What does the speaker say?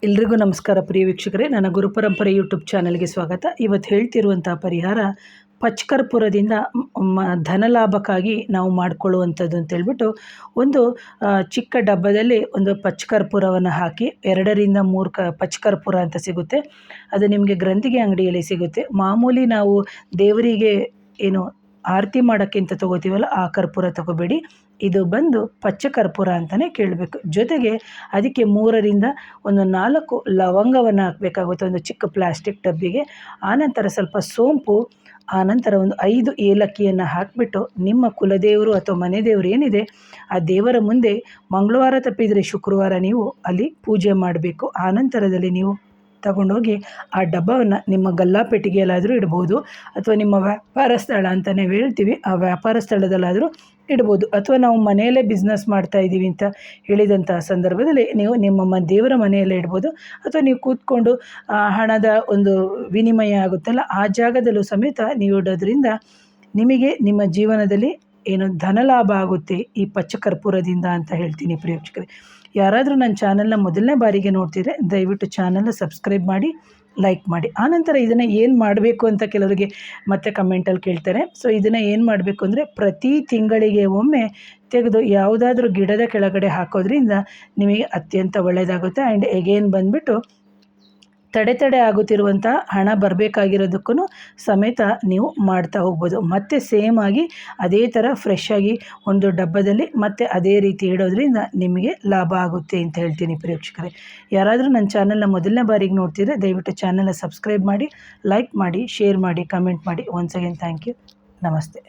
ಎಲ್ರಿಗೂ ನಮಸ್ಕಾರ ಪ್ರಿಯ ವೀಕ್ಷಕರೇ, ನನ್ನ ಗುರುಪರಂಪರೆ ಯೂಟ್ಯೂಬ್ ಚಾನಲ್ಗೆ ಸ್ವಾಗತ. ಇವತ್ತು ಹೇಳ್ತಿರುವಂಥ ಪರಿಹಾರ ಪಚ್ಕರ್ಪೂರದಿಂದ ಧನಲಾಭಕ್ಕಾಗಿ ನಾವು ಮಾಡಿಕೊಳ್ಳುವಂಥದ್ದು ಅಂತೇಳ್ಬಿಟ್ಟು ಒಂದು ಚಿಕ್ಕ ಡಬ್ಬದಲ್ಲಿ ಒಂದು ಪಚ್ಕರ್ಪೂರವನ್ನು ಹಾಕಿ 2ರಿಂದ 3 ಪಚ್ಕರ್ಪೂರ ಅಂತ ಸಿಗುತ್ತೆ. ಅದು ನಿಮಗೆ ಗ್ರಂಥಿಗೆ ಅಂಗಡಿಯಲ್ಲಿ ಸಿಗುತ್ತೆ. ಮಾಮೂಲಿ ನಾವು ದೇವರಿಗೆ ಏನು ಆರತಿ ಮಾಡೋಕ್ಕಿಂತ ತೊಗೋತೀವಲ್ಲ ಆ ಕರ್ಪೂರ ತೊಗೋಬೇಡಿ. ಇದು ಬಂದು ಪಚ್ಚ ಕರ್ಪೂರ ಅಂತಲೇ ಕೇಳಬೇಕು. ಜೊತೆಗೆ ಅದಕ್ಕೆ 3ರಿಂದ 4 ಲವಂಗವನ್ನು ಹಾಕಬೇಕಾಗುತ್ತೆ ಒಂದು ಚಿಕ್ಕ ಪ್ಲಾಸ್ಟಿಕ್ ಡಬ್ಬಿಗೆ. ಆನಂತರ ಸ್ವಲ್ಪ ಸೋಂಪು, ಆನಂತರ ಒಂದು 5 ಏಲಕ್ಕಿಯನ್ನು ಹಾಕಿಬಿಟ್ಟು ನಿಮ್ಮ ಕುಲದೇವರು ಅಥವಾ ಮನೆ ದೇವರು ಏನಿದೆ ಆ ದೇವರ ಮುಂದೆ ಮಂಗಳವಾರ ತಪ್ಪಿದರೆ ಶುಕ್ರವಾರ ನೀವು ಅಲ್ಲಿ ಪೂಜೆ ಮಾಡಬೇಕು. ಆನಂತರದಲ್ಲಿ ನೀವು ತಗೊಂಡೋಗಿ ಆ ಡಬ್ಬವನ್ನು ನಿಮ್ಮ ಗಲ್ಲಾಪೆಟ್ಟಿಗೆಯಲ್ಲಾದರೂ ಇಡ್ಬೋದು, ಅಥವಾ ನಿಮ್ಮ ವ್ಯಾಪಾರ ಸ್ಥಳ ಅಂತ ನಾವು ಹೇಳ್ತೀವಿ ಆ ವ್ಯಾಪಾರ ಸ್ಥಳದಲ್ಲಾದರೂ ಇಡ್ಬೋದು, ಅಥವಾ ನಾವು ಮನೆಯಲ್ಲೇ ಬಿಸ್ನೆಸ್ ಮಾಡ್ತಾಯಿದ್ದೀವಿ ಅಂತ ಹೇಳಿದಂಥ ಸಂದರ್ಭದಲ್ಲಿ ನೀವು ನಿಮ್ಮ ದೇವರ ಮನೆಯಲ್ಲೇ ಇಡ್ಬೋದು, ಅಥವಾ ನೀವು ಕೂತ್ಕೊಂಡು ಹಣದ ಒಂದು ವಿನಿಮಯ ಆಗುತ್ತಲ್ಲ ಆ ಜಾಗದಲ್ಲೂ ಸಮೇತ ನೀವು ಇಡೋದ್ರಿಂದ ನಿಮಗೆ ನಿಮ್ಮ ಜೀವನದಲ್ಲಿ ಏನು ಧನಲಾಭ ಆಗುತ್ತೆ ಈ ಪಚ್ಚಕರ್ಪೂರದಿಂದ ಅಂತ ಹೇಳ್ತೀನಿ ಪ್ರಿಯ ವೀಕ್ಷಕರೇ. ಯಾರಾದರೂ ನನ್ನ ಚಾನಲ್ನ ಮೊದಲನೇ ಬಾರಿಗೆ ನೋಡ್ತಿದ್ರೆ ದಯವಿಟ್ಟು ಚಾನಲ್ನ ಸಬ್ಸ್ಕ್ರೈಬ್ ಮಾಡಿ, ಲೈಕ್ ಮಾಡಿ. ಆನಂತರ ಇದನ್ನು ಏನು ಮಾಡಬೇಕು ಅಂತ ಕೆಲವರಿಗೆ ಮತ್ತೆ ಕಮೆಂಟಲ್ಲಿ ಕೇಳ್ತಾರೆ. ಸೊ ಇದನ್ನು ಏನು ಮಾಡಬೇಕು ಅಂದರೆ ಪ್ರತಿ ತಿಂಗಳಿಗೆ ಒಮ್ಮೆ ತೆಗೆದು ಯಾವುದಾದ್ರೂ ಗಿಡದ ಕೆಳಗಡೆ ಹಾಕೋದ್ರಿಂದ ನಿಮಗೆ ಅತ್ಯಂತ ಒಳ್ಳೆಯದಾಗುತ್ತೆ. ಆ್ಯಂಡ್ ಎಗೇನ್ ಬಂದುಬಿಟ್ಟು ತಡೆ ಆಗುತ್ತಿರುವಂಥ ಹಣ ಬರಬೇಕಾಗಿರೋದಕ್ಕೂ ಸಮೇತ ನೀವು ಮಾಡ್ತಾ ಹೋಗ್ಬೋದು. ಮತ್ತು ಸೇಮ್ ಆಗಿ ಅದೇ ಥರ ಫ್ರೆಶ್ ಆಗಿ ಒಂದು ಡಬ್ಬದಲ್ಲಿ ಮತ್ತೆ ಅದೇ ರೀತಿ ಇಡೋದ್ರಿಂದ ನಿಮಗೆ ಲಾಭ ಆಗುತ್ತೆ ಅಂತ ಹೇಳ್ತೀನಿ ಪ್ರೇಕ್ಷಕರೇ. ಯಾರಾದರೂ ನನ್ನ ಚಾನಲ್ನ ಮೊದಲನೇ ಬಾರಿಗೆ ನೋಡ್ತಿದ್ರೆ ದಯವಿಟ್ಟು ಚಾನಲ್ನ ಸಬ್ಸ್ಕ್ರೈಬ್ ಮಾಡಿ, ಲೈಕ್ ಮಾಡಿ, ಶೇರ್ ಮಾಡಿ, ಕಮೆಂಟ್ ಮಾಡಿ. Once again thank you. ನಮಸ್ತೆ.